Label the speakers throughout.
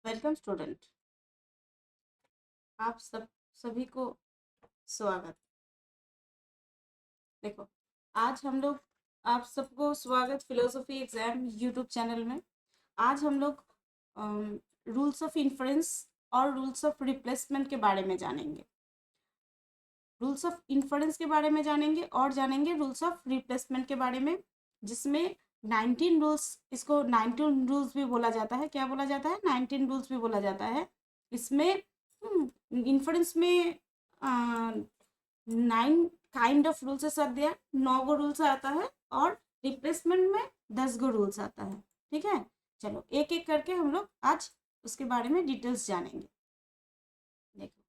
Speaker 1: Welcome student. आप सभी को स्वागत। देखो, आज हम लोग आप सबको स्वागत फिलोसफी एग्जाम यूट्यूब चैनल में। आज हम लोग रूल्स ऑफ इन्फरेंस और रूल्स ऑफ रिप्लेसमेंट के बारे में जानेंगे। रूल्स ऑफ इन्फरेंस के बारे में जानेंगे और जानेंगे रूल्स ऑफ रिप्लेसमेंट के बारे में, जिसमें 19 रूल्स, इसको 19 रूल्स भी बोला जाता है। क्या बोला जाता है? 19 रूल्स भी बोला जाता है। इसमें इन्फरेंस में 9 काइंड ऑफ रूल्स साथ दिया, 9 गो रूल्स आता है, और रिप्लेसमेंट में 10 गो रूल्स आता है। ठीक है, चलो एक एक करके हम लोग आज उसके बारे में डिटेल्स जानेंगे। देखो,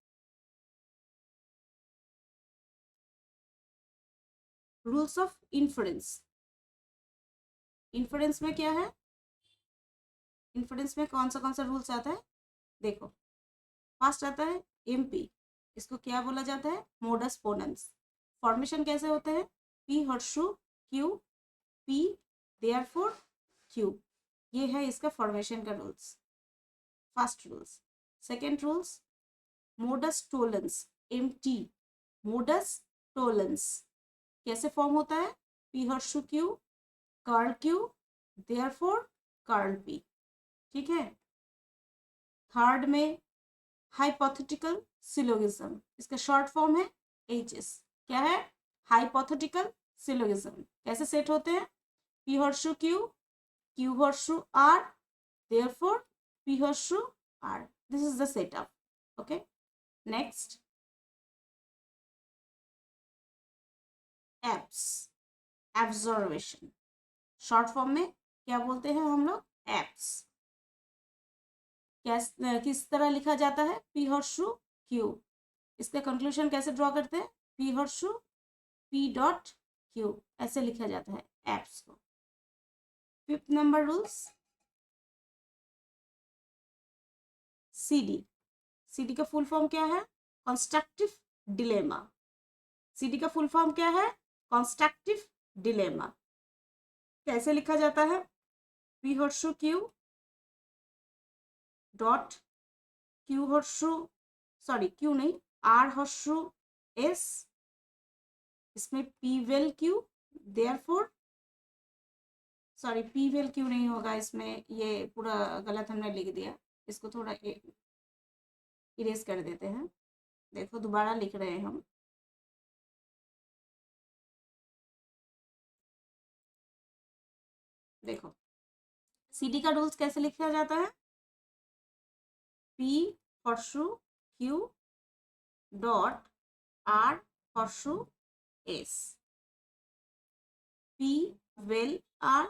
Speaker 1: रूल्स ऑफ इन्फरेंस। इन्फरेंस में क्या है? इन्फरेंस में कौन सा रूल्स आता है? देखो, फर्स्ट आता है एमपी। इसको क्या बोला जाता है? मोडस पोनेंस। फॉर्मेशन कैसे होते हैं? P horseshoe Q, P therefore Q. ये है इसका फॉर्मेशन का rules, first rules. Second rules, modus tollens, M T. Modus tollens कैसे फॉर्म होता है? P horseshoe Q, curl Q, therefore curl P. ठीक है। थर्ड में हाइपोथेटिकल सिलोगिज्म, इसका शॉर्ट फॉर्म है एच एस। क्या है? Hypothetical syllogism. कैसे सेट होते हैं? P horseshoe Q, Q horseshoe R, therefore P horseshoe R. This is the setup. Okay, next, abs, absorption. Short form में क्या बोलते हैं हम लोग? एप्स। किस तरह लिखा जाता है? P horseshoe Q. इसका कंक्लूजन कैसे ड्रॉ करते हैं? P Harshu P dot Q, ऐसे लिखा जाता है एप्स को। Fifth number rules, CD. CD का फुल फॉर्म क्या है? Constructive dilemma. सीडी का फुल फॉर्म क्या है? Constructive dilemma. कैसे लिखा जाता है? P horseshoe Q dot Q Harshu, sorry Q नहीं, आर हर्षु एस, इसमें P vel Q, therefore, sorry P vel Q नहीं होगा इसमें, ये पूरा गलत हमने लिख दिया। इसको थोड़ा इरेज कर देते हैं। देखो, दोबारा लिख रहे हैं हम। देखो, सीडी का रूल्स कैसे लिखा जाता है? P horseshoe Q dot R horseshoe S, P vel R,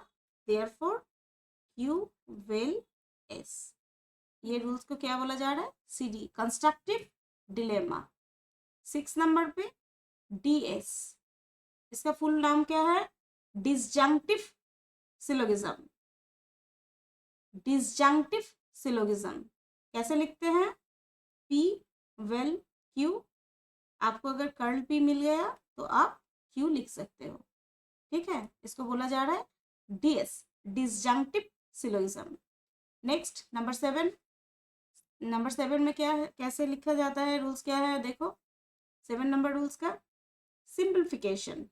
Speaker 1: therefore Q vel S. ये रूल्स को क्या बोला जा रहा है? CD, constructive dilemma. 6 नंबर पे डीएस, इसका फुल नाम क्या है? डिसजंक्टिव सिलोगिज्म। डिसजंक्टिव सिलोगिज्म कैसे लिखते हैं? P vel Q. आपको अगर कर्ल पी मिल गया तो आप क्यू लिख सकते हो। ठीक है, इसको बोला जा रहा है DS, disjunctive syllogism. Next, number 7। Number 7 में क्या है, कैसे लिखा जाता है? रूल्स क्या है? देखो, 7 नंबर रूल्स का सिंप्लीफिकेशन।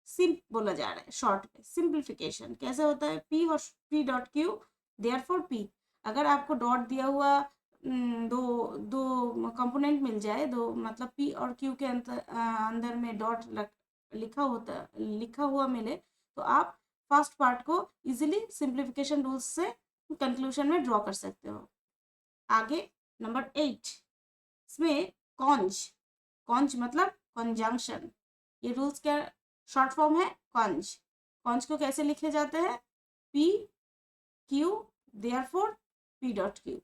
Speaker 1: सिंप बोला जा रहा है शॉर्ट में। सिंप्लीफिकेशन कैसे होता है? पी और P dot Q, therefore P. अगर आपको डॉट दिया हुआ दो दो कंपोनेंट मिल जाए, दो मतलब पी और क्यू के अंदर में डॉट लिखा हुआ मिले, तो आप फर्स्ट पार्ट को इजीली सिंप्लीफिकेशन रूल्स से कंक्लूजन में ड्रॉ कर सकते हो। आगे नंबर 8, इसमें कॉन्ज। कॉन्ज मतलब कंजंक्शन। ये रूल्स क्या शॉर्ट फॉर्म है? कॉन्ज। कॉन्ज को कैसे लिखे जाते हैं? P Q, therefore P dot Q.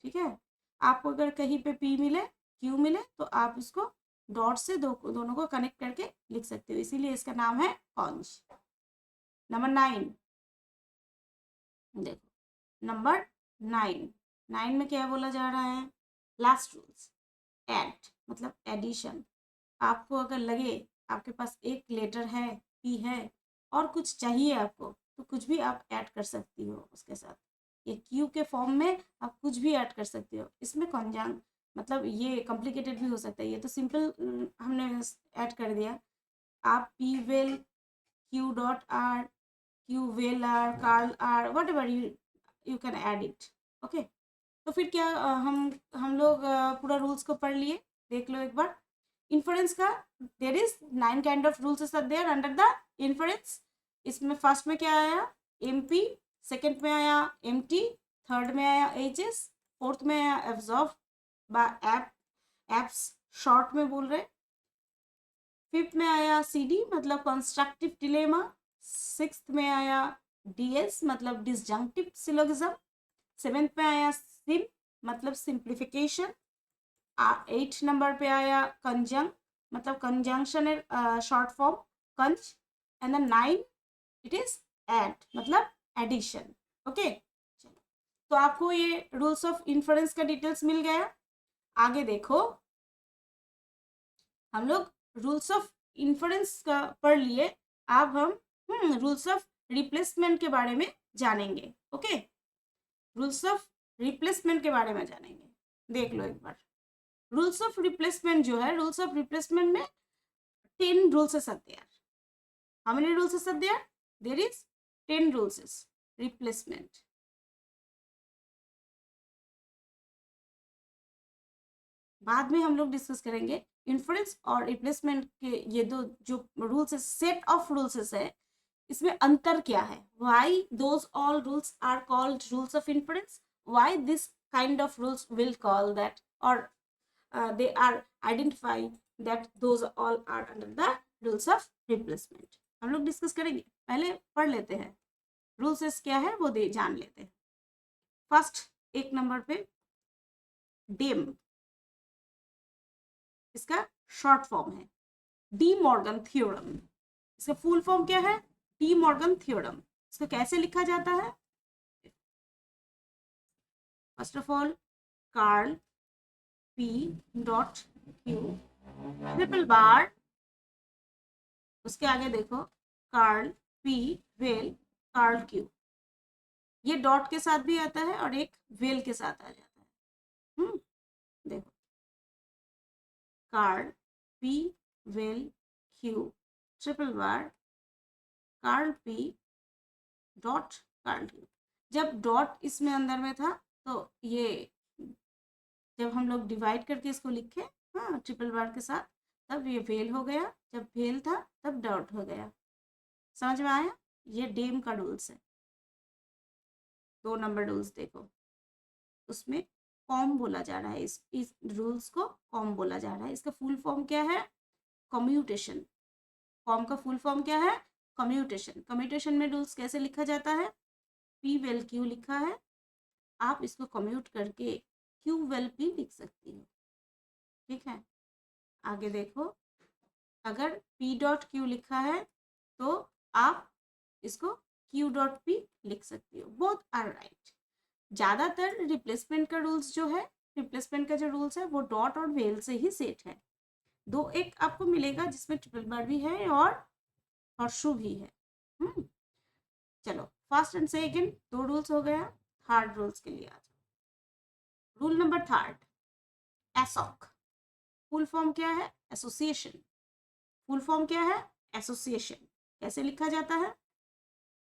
Speaker 1: ठीक है, आपको अगर कहीं पे पी मिले, क्यू मिले, तो आप इसको डॉट से दोनों को कनेक्ट करके लिख सकते हो, इसीलिए इसका नाम है कॉन्ज। नंबर 9, देखो, नंबर 9। 9 में क्या बोला जा रहा है? लास्ट रूल्स, एड मतलब एडिशन। आपको अगर लगे आपके पास एक लेटर है, पी है, और कुछ चाहिए आपको, तो कुछ भी आप ऐड कर सकती हो उसके साथ। ये क्यू के फॉर्म में आप कुछ भी ऐड कर सकते हो। इसमें कॉन्जंक्ट मतलब ये कॉम्प्लिकेटेड भी हो सकता है, ये तो सिंपल हमने ऐड कर दिया। आप P vel Q dot R, Q vel R, curl R, whatever you can add it. Okay, तो फिर क्या हम लोग पूरा रूल्स को पढ़ लिए, देख लो एक बार। इन्फ्रेंस का there is 9 kind of rules are there under the inference. इसमें फर्स्ट में क्या आया एम पी, सेकेंड में आया एम टी, थर्ड में आया एच एस, फोर्थ में आया एब्जॉर्व बा एप्स शॉर्ट में बोल रहे, फिफ्थ में आया सी डी मतलब कंस्ट्रक्टिव डिलेमा, सिक्स्थ में आया डी एस मतलब डिसजंक्टिव सिलोगिज्म, सेवेंथ में आया सिम मतलब सिंप्लीफिकेशन, 8 नंबर पे आया कंजंक्ट मतलब conjunction short form conj, and then 9 it is add मतलब एडिशन। ओके, तो आपको ये रूल्स ऑफ इन्फ्रेंस का डिटेल्स मिल गया। आगे देखो, हम लोग रूल्स ऑफ इन्फ्रेंस का पढ़ लिए, अब हम रूल्स ऑफ रिप्लेसमेंट के बारे में जानेंगे। ओके, रूल्स ऑफ रिप्लेसमेंट के बारे में जानेंगे, देख लो एक बार। रूल्स ऑफ रिप्लेसमेंट जो है, रूल्स ऑफ रिप्लेसमेंट में 10 rules are there. How many rules are there? There is 10 rules replacement. बाद में हम लोग डिस्कस करेंगे इन्फ्रेंस और रिप्लेसमेंट के ये दो जो रूल्स है, सेट ऑफ रूल्स है, इसमें अंतर क्या है, why those all rules are called rules of inference, why this kind of rules will call that, और they are identify that those all are under the rules of replacement। हम लोग discuss करेंगे, पहले पढ़ लेते हैं रूल्स क्या है वो दे जान लेते हैं। फर्स्ट एक नंबर पे डेम, इसका शॉर्ट फॉर्म है डी मॉर्गन थ्योरम। इसका फुल फॉर्म क्या है? De Morgan theorem. इसको कैसे लिखा जाता है? First of all curl P dot Q triple bar, उसके आगे देखो curl P vel curl Q, ये डॉट के साथ भी आता है और एक वेल के साथ आ जाता है। देखो curl P vel Q triple bar curl P dot curl Q. जब डॉट इसमें अंदर में था तो ये जब हम लोग डिवाइड करके इसको लिखे ट्रिपल बार के साथ, तब ये वेल हो गया, जब वेल था तब डॉट हो गया। समझ में आया? ये डेम का रूल्स है। 2 नंबर रूल्स देखो, उसमें कॉम बोला जा रहा है, इस रूल्स को कॉम बोला जा रहा है। इसका फुल फॉर्म क्या है? कम्यूटेशन। कॉम का फुल फॉर्म क्या है? कम्यूटेशन। कम्यूटेशन में रूल्स कैसे लिखा जाता है? पी वेल क्यू लिखा है, आप इसको कम्यूट करके क्यू वेल पी लिख सकती हो। ठीक है, आगे देखो, अगर पी डॉट क्यू लिखा है तो आप इसको क्यू डॉट पी लिख सकती हो। Both are right. ज़्यादातर रिप्लेसमेंट का रूल्स जो है, रिप्लेसमेंट का जो रूल्स है वो डॉट और वेल से ही सेट है। दो एक आपको मिलेगा जिसमें ट्रिपल बार भी है और शू भी है। चलो फर्स्ट एंड सेकंड 2 रूल्स हो गया, थर्ड रूल्स के लिए आ जाओ। Rule number third, assoc. Full form क्या है? एसोसिएशन। फुल फॉर्म क्या है? एसोसिएशन। कैसे लिखा जाता है?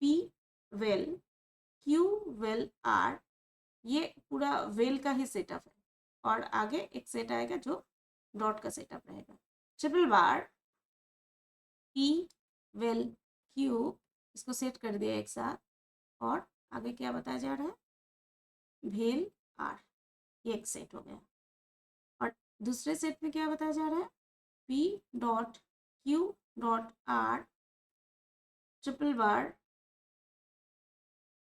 Speaker 1: P vel Q vel R, ये पूरा वेल का ही सेटअप है, और आगे एक सेट आएगा जो डॉट का सेटअप रहेगा। Triple bar P vel Q, इसको सेट कर दिया एक साथ, और आगे क्या बताया जा रहा है? वेल आर, ये एक सेट हो गया। और दूसरे सेट में क्या बताया जा रहा है? P dot Q dot R triple bar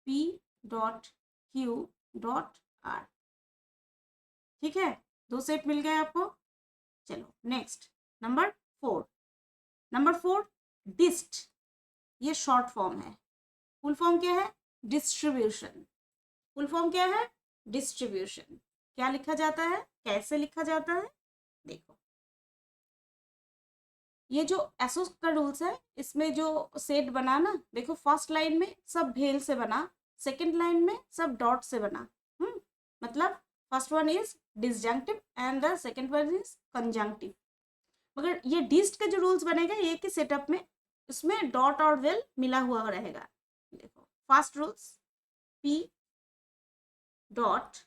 Speaker 1: P dot Q dot R. ठीक है, 2 सेट मिल गए आपको। चलो नेक्स्ट नंबर 4। नंबर 4 डिस्ट, ये शॉर्ट फॉर्म है। फुल फॉर्म क्या है? डिस्ट्रीब्यूशन। फुल फॉर्म क्या है? डिस्ट्रीब्यूशन। क्या लिखा जाता है? कैसे लिखा जाता है? देखो, ये जो एसोस का रूल्स है, इसमें जो सेट बना ना, देखो फर्स्ट लाइन में सब भेल से बना, सेकेंड लाइन में सब डॉट से बना। मतलब first one is disjunctive and the second one is conjunctive. मगर ये डिस्ट का जो रूल्स बनेगा ये कि सेटअप में उसमें डॉट और वेल मिला हुआ रहेगा। देखो first rules P dot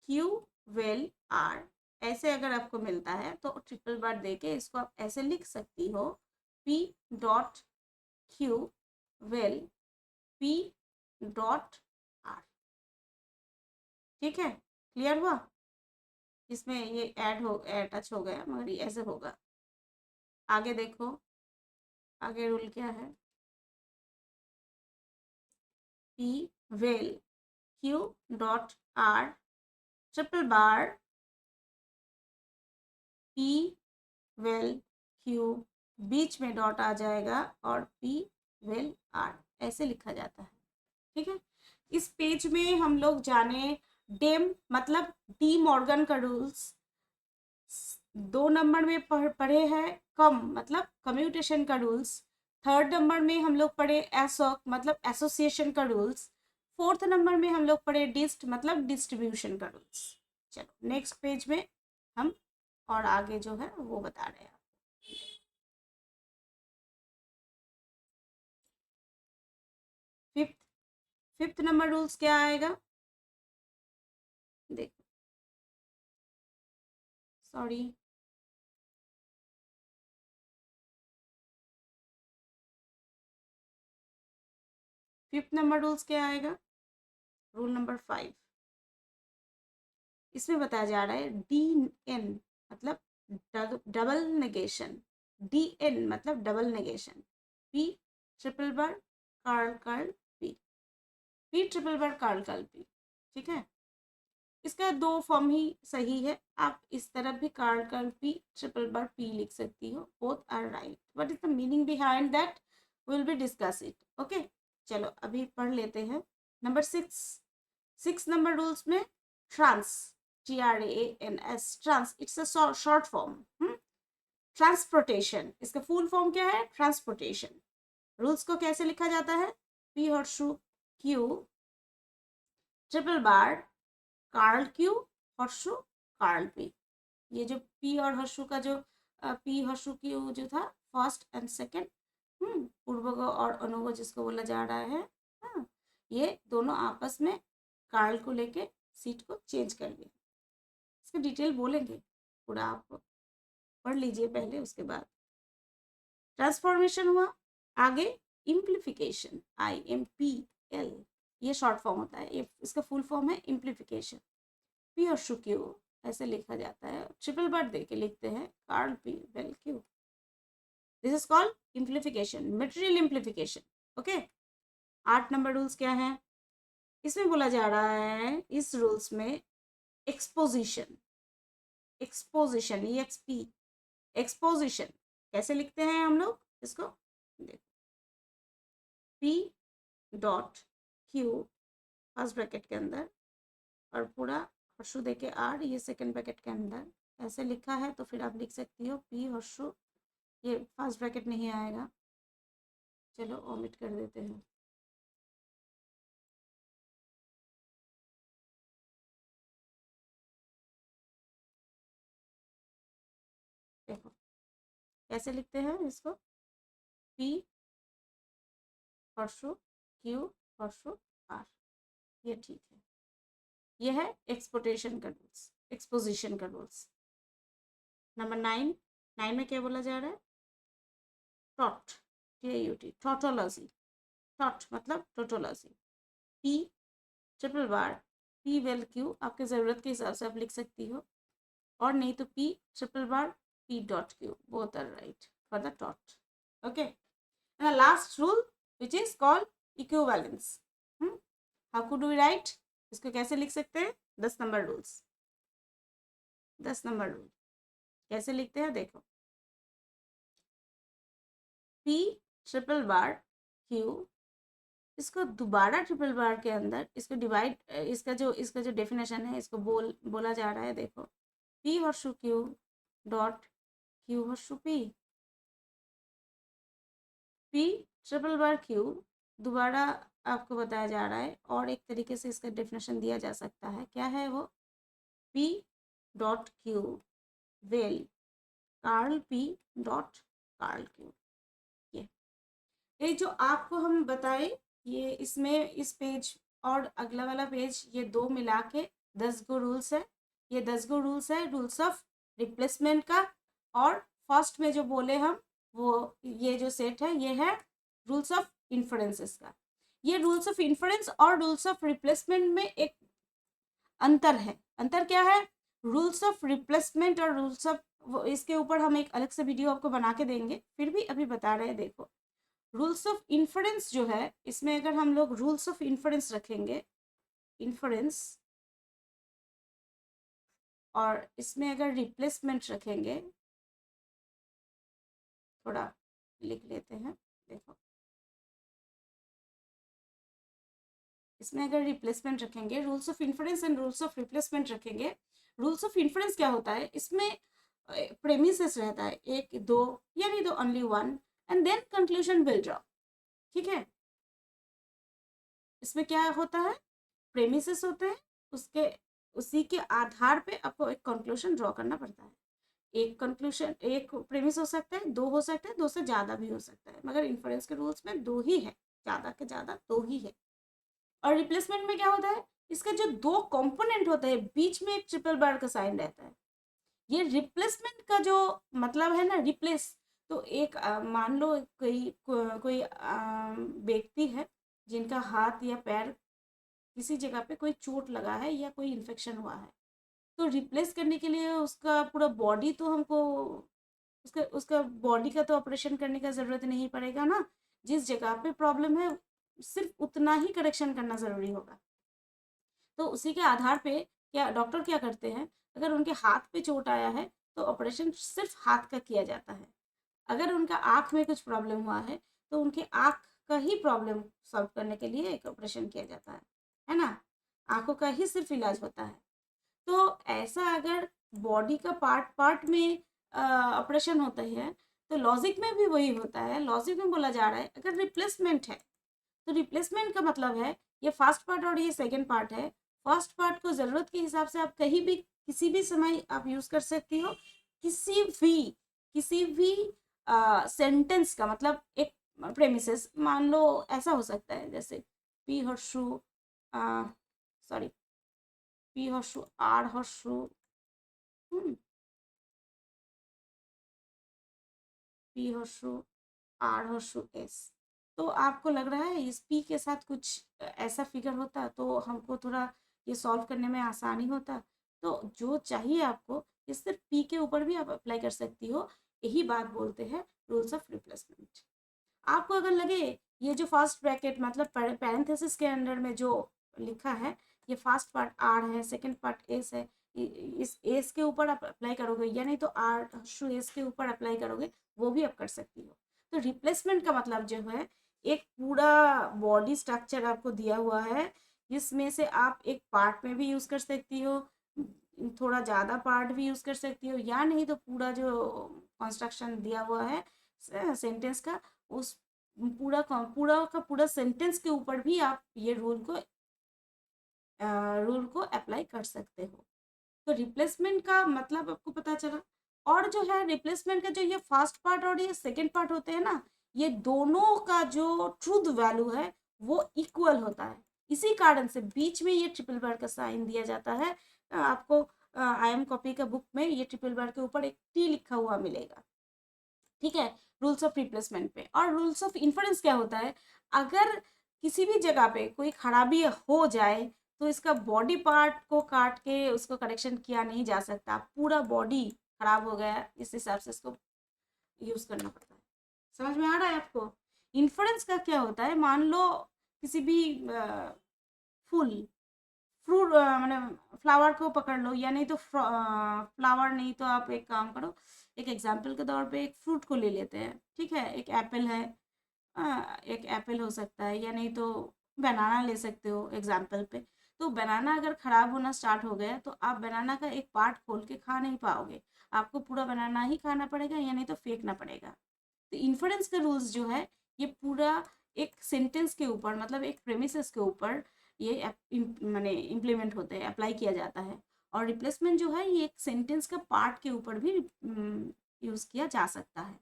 Speaker 1: Q vel R, ऐसे अगर आपको मिलता है तो ट्रिपल बार देके इसको आप ऐसे लिख सकती हो, P dot Q well P dot R. ठीक है, क्लियर हुआ? इसमें ये अटैच हो गया, मगर ये ऐसे होगा। आगे देखो, आगे रूल क्या है, P vel Q dot R triple bar P vel Q, बीच में डॉट आ जाएगा और पी वेल आर, ऐसे लिखा जाता है। ठीक है, इस पेज में हम लोग जाने डेम मतलब डी मॉर्गन का रूल्स। 2 नंबर में पढ़े हैं कम मतलब कम्यूटेशन का रूल्स। 3rd नंबर में हम लोग पढ़े एसोक मतलब एसोसिएशन का रूल्स। 4th नंबर में हम लोग पढ़े डिस्ट मतलब डिस्ट्रीब्यूशन का रूल्स। चलो नेक्स्ट पेज में हम और आगे जो है वो बता रहे हैं। फिफ्थ नंबर रूल्स क्या आएगा, देखो सॉरी, फिफ्थ नंबर रूल्स क्या आएगा, रूल नंबर 5। इसमें बताया जा रहा है डी एन मतलब डबल नेगेशन, डी एन मतलब double negation, P triple bar curl curl P, P triple bar curl curl P. ठीक है, इसका 2 फॉर्म ही सही है, आप इस तरफ भी curl curl P triple bar P लिख सकती हो, both are right. What is the meaning behind that, will be discuss it. Okay, चलो अभी पढ़ लेते हैं। नंबर 6 नंबर रूल्स में trans, TRANS, trans it's a short form. Transportation, इसका फुल फॉर्म क्या है, ट्रांसपोर्टेशन। रूल्स को कैसे लिखा जाता है, P horseshoe Q triple bar curl Q horseshoe curl P. ये जो पी और हर्षु का जो पी हर्षु क्यू जो था फर्स्ट एंड सेकेंड, पूर्वग और अनुग जिसको बोला जा रहा है, हाँ, ये दोनों आपस में कार्ल को लेके सीट को चेंज कर लिया। इसका डिटेल बोलेंगे पूरा, आप पढ़ लीजिए पहले, उसके बाद ट्रांसफॉर्मेशन हुआ। आगे इम्प्लीफिकेशन, IMPL, ये शॉर्ट फॉर्म होता है, ये इसका फुल फॉर्म है इम्प्लीफिकेशन। पी और शू क्यू ऐसे लिखा जाता है, ट्रिपल बार दे के लिखते हैं curl P vel Q. This is called implification, material implification. Okay, 8 number rules क्या है, इसमें बोला जा रहा है इस रूल्स में एक्सपोजिशन, एक्सपोजिशन EXP, एक्सपोजिशन कैसे लिखते हैं हम लोग इसको, देखो P dot Q first bracket के अंदर और पूरा हर्षु देके आर, ये सेकेंड ब्रैकेट के अंदर ऐसे लिखा है, तो फिर आप लिख सकती हो पी हर्षु, ये फर्स्ट ब्रैकेट नहीं आएगा, चलो ओमिट कर देते हैं। देखो कैसे लिखते हैं इसको, P horseshoe Q horseshoe R, ये ठीक है। ये है एक्सपोर्टेशन का रूल्स, एक्सपोजिशन का रूल्स। नंबर 9 में क्या बोला जा रहा है, टॉट, TAUT, टोटोलॉजी, टॉट मतलब tautology. P triple bar P vel Q आपके ज़रूरत के हिसाब से आप लिख सकती हो, और नहीं तो P triple bar P dot Q, both are right for the taut. Okay, and the last rule which is called equivalence. How could we write, इसको कैसे लिख सकते हैं, 10 नंबर रूल्स, 10 नंबर रूल कैसे लिखते हैं, देखो पी ट्रिपल बार क्यू, इसको दोबारा ट्रिपल बार के अंदर इसको डिवाइड, इसका जो डेफिनेशन है इसको बोला जा रहा है, देखो P horseshoe Q dot Q horseshoe P, P triple bar Q दोबारा आपको बताया जा रहा है, और एक तरीके से इसका डेफिनेशन दिया जा सकता है। क्या है वो? P dot Q vel curl P dot curl Q. ये जो आपको हम बताए, ये इसमें इस पेज और अगला वाला पेज, ये दो मिला के 10 गो रूल्स है। ये 10 गो रूल्स है रूल्स ऑफ रिप्लेसमेंट का। और फर्स्ट में जो बोले हम, वो ये जो सेट है ये है रूल्स ऑफ इन्फरेंसेस का। ये रूल्स ऑफ इन्फरेंस और रूल्स ऑफ रिप्लेसमेंट में एक अंतर है। अंतर क्या है? रूल्स ऑफ रिप्लेसमेंट और रूल्स ऑफ, इसके ऊपर हम एक अलग से वीडियो आपको बना के देंगे, फिर भी अभी बता रहे हैं। देखो, रूल्स ऑफ इन्फरेंस जो है, इसमें अगर हम लोग रूल्स ऑफ इन्फरेंस रखेंगे, इन्फरेंस, और इसमें अगर रिप्लेसमेंट रखेंगे, थोड़ा लिख लेते हैं। देखो, इसमें अगर रिप्लेसमेंट रखेंगे, rules of inference and rules of replacement रखेंगे। रूल्स ऑफ इन्फरेंस क्या होता है? इसमें प्रेमिसेस रहता है, एक दो, यानी दो, only one, and then conclusion will draw. ठीक है, इसमें क्या होता है? प्रेमिसेस होते हैं, उसके उसी के आधार पे आपको एक कंक्लूजन ड्रॉ करना पड़ता है। एक कंक्लूजन, एक प्रेमिस हो सकता है, दो हो सकता है, दो से ज़्यादा भी हो सकता है, मगर इन्फरेंस के रूल्स में दो ही है, ज़्यादा के ज़्यादा दो ही है। और रिप्लेसमेंट में क्या होता है? इसका जो दो कंपोनेंट होते हैं, बीच में एक ट्रिपल बार का साइन रहता है। ये रिप्लेसमेंट का जो मतलब है ना, रिप्लेस, तो एक मान लो कोई व्यक्ति है जिनका हाथ या पैर किसी जगह पे कोई चोट लगा है या कोई इन्फेक्शन हुआ है, तो रिप्लेस करने के लिए उसका पूरा बॉडी तो हमको, उसका उसका बॉडी का तो ऑपरेशन करने का ज़रूरत नहीं पड़ेगा ना। जिस जगह पे प्रॉब्लम है सिर्फ उतना ही करेक्शन करना ज़रूरी होगा। तो उसी के आधार पे क्या डॉक्टर क्या करते हैं, अगर उनके हाथ पे चोट आया है तो ऑपरेशन सिर्फ हाथ का किया जाता है। अगर उनका आँख में कुछ प्रॉब्लम हुआ है तो उनके आँख का ही प्रॉब्लम सॉल्व करने के लिए एक ऑपरेशन किया जाता है ना। आँखों का ही सिर्फ इलाज होता है। तो ऐसा अगर बॉडी का पार्ट पार्ट में ऑपरेशन होता है, तो लॉजिक में भी वही होता है। लॉजिक में बोला जा रहा है अगर रिप्लेसमेंट है, तो रिप्लेसमेंट का मतलब है ये फर्स्ट पार्ट और ये सेकंड पार्ट है। फर्स्ट पार्ट को ज़रूरत के हिसाब से आप कहीं भी किसी भी समय आप यूज़ कर सकती हो। किसी भी सेंटेंस का मतलब, एक प्रेमिसेस मान लो ऐसा हो सकता है, जैसे P horseshoe, sorry, P horseshoe R horseshoe, P horseshoe R horseshoe S. तो आपको लग रहा है इस पी के साथ कुछ ऐसा फिगर होता तो हमको थोड़ा ये सॉल्व करने में आसानी होता। तो जो चाहिए आपको, ये सिर्फ पी के ऊपर भी आप अप्लाई कर सकती हो। यही बात बोलते हैं रूल्स ऑफ रिप्लेसमेंट। आपको अगर लगे ये जो फर्स्ट ब्रैकेट मतलब पैरेंथेसिस के अंडर में जो लिखा है, ये फर्स्ट पार्ट आर है, सेकंड पार्ट एस है, इस एस के ऊपर आप अप्लाई करोगे, या नहीं तो आर शू एस के ऊपर अप्लाई करोगे, वो भी आप कर सकती हो। तो रिप्लेसमेंट का मतलब जो है, एक पूरा बॉडी स्ट्रक्चर आपको दिया हुआ है, जिसमें से आप एक पार्ट में भी यूज़ कर सकती हो, थोड़ा ज़्यादा पार्ट भी यूज़ कर सकती हो, या नहीं तो पूरा जो कंस्ट्रक्शन दिया हुआ है सेंटेंस का, उस पूरा सेंटेंस के ऊपर भी आप ये रूल को अप्लाई कर सकते हो। तो रिप्लेसमेंट का मतलब आपको पता चला। और जो है रिप्लेसमेंट का जो ये फर्स्ट पार्ट और ये सेकंड पार्ट होते हैं ना, ये दोनों का जो ट्रूथ वैल्यू है वो इक्वल होता है। इसी कारण से बीच में ये ट्रिपल बार का साइन दिया जाता है। आपको IM कॉपी का बुक में ये ट्रिपल बार के ऊपर एक टी लिखा हुआ मिलेगा। ठीक है, रूल्स ऑफ रिप्लेसमेंट पे। और रूल्स ऑफ इन्फरेंस क्या होता है, अगर किसी भी जगह पे कोई खराबी हो जाए तो इसका बॉडी पार्ट को काट के उसको करेक्शन किया नहीं जा सकता, पूरा बॉडी खराब हो गया, इस हिसाब से इसको यूज़ करना पड़ता है। समझ में आ रहा है आपको? इन्फरेंस का क्या होता है, मान लो किसी भी फूल फ्रूट मतलब फ्लावर को पकड़ लो, या नहीं तो फ्लावर नहीं तो आप एक काम करो, एक एग्जाम्पल के तौर पे एक फ्रूट को ले लेते हैं। ठीक है, एक एप्पल है, एक एप्पल हो सकता है, या नहीं तो बनाना ले सकते हो एग्जाम्पल पे। तो बनाना अगर ख़राब होना स्टार्ट हो गया तो आप बनाना का एक पार्ट खोल के खा नहीं पाओगे, आपको पूरा बनाना ही खाना पड़ेगा, या नहीं तो फेंकना पड़ेगा। तो इन्फरेंस का रूल्स जो है, ये पूरा एक सेंटेंस के ऊपर, मतलब एक प्रेमिसेस के ऊपर ये माने इम्प्लीमेंट होते हैं, अप्लाई किया जाता है। और रिप्लेसमेंट जो है ये एक सेंटेंस का पार्ट के ऊपर भी यूज़ किया जा सकता है।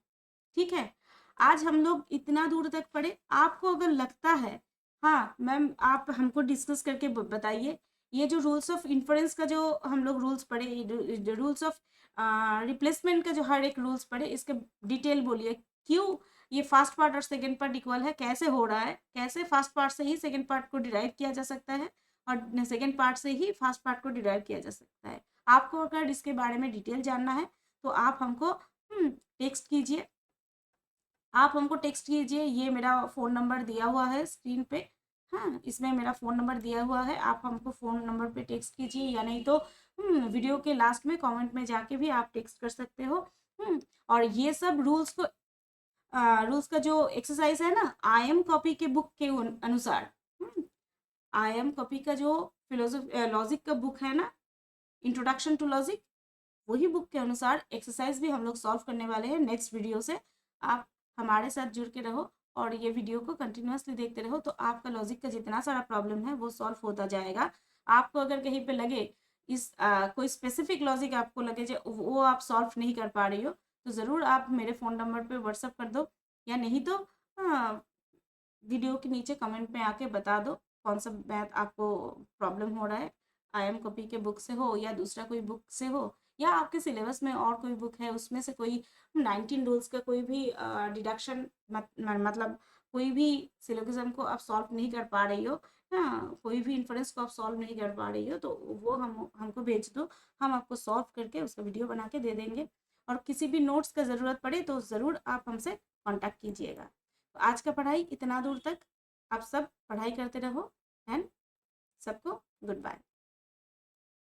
Speaker 1: ठीक है, आज हम लोग इतना दूर तक पढ़े। आपको अगर लगता है, हाँ मैम आप हमको डिस्कस करके बताइए, ये जो रूल्स ऑफ इन्फ्रेंस का जो हम लोग रूल्स पढ़े, रूल्स ऑफ रिप्लेसमेंट का जो हर एक रूल्स पढ़े, इसके डिटेल बोलिए, क्यों ये फर्स्ट पार्ट और सेकेंड पार्ट इक्वल है, कैसे हो रहा है, कैसे फर्स्ट पार्ट से ही सेकेंड पार्ट को डिराइव किया जा सकता है और सेकेंड पार्ट से ही फर्स्ट पार्ट को डिराइव किया जा सकता है। आपको अगर इसके बारे में डिटेल जानना है तो आप हमको टेक्स्ट कीजिए, आप हमको टेक्स्ट कीजिए। ये मेरा फ़ोन नंबर दिया हुआ है स्क्रीन पे, हाँ इसमें मेरा फ़ोन नंबर दिया हुआ है, आप हमको फ़ोन नंबर पे टेक्स्ट कीजिए, या नहीं तो वीडियो के लास्ट में कमेंट में जाके भी आप टेक्स्ट कर सकते हो। और ये सब रूल्स को रूल्स का जो एक्सरसाइज है ना, आई एम कॉपी के बुक के अनुसार, आई एम कॉपी का जो लॉजिक का बुक है ना, इंट्रोडक्शन टू लॉजिक, वही बुक के अनुसार एक्सरसाइज भी हम लोग सॉल्व करने वाले हैं नेक्स्ट वीडियो से। आप हमारे साथ जुड़ के रहो और ये वीडियो को कंटिन्यूअसली देखते रहो, तो आपका लॉजिक का जितना सारा प्रॉब्लम है वो सॉल्व होता जाएगा। आपको अगर कहीं पे लगे कोई स्पेसिफिक लॉजिक आपको लगे जो वो आप सॉल्व नहीं कर पा रही हो, तो ज़रूर आप मेरे फ़ोन नंबर पे व्हाट्सअप कर दो, या नहीं तो वीडियो के नीचे कमेंट में आके बता दो कौन सा मैथ आपको प्रॉब्लम हो रहा है, आई एम कॉपी के बुक से हो या दूसरा कोई बुक से हो, या आपके सिलेबस में और कोई बुक है उसमें से कोई 19 रूल्स का कोई भी डिडक्शन मतलब कोई भी सिलोगिज्म को आप सॉल्व नहीं कर पा रही हो, हाँ कोई भी इन्फ्रेंस को आप सॉल्व नहीं कर पा रही हो, तो वो हमको भेज दो, हम आपको सॉल्व करके उसका वीडियो बना के दे देंगे। और किसी भी नोट्स का ज़रूरत पड़े तो ज़रूर आप हमसे कॉन्टैक्ट कीजिएगा। तो आज का पढ़ाई इतना दूर तक, आप सब पढ़ाई करते रहो एंड सबको गुड बाय।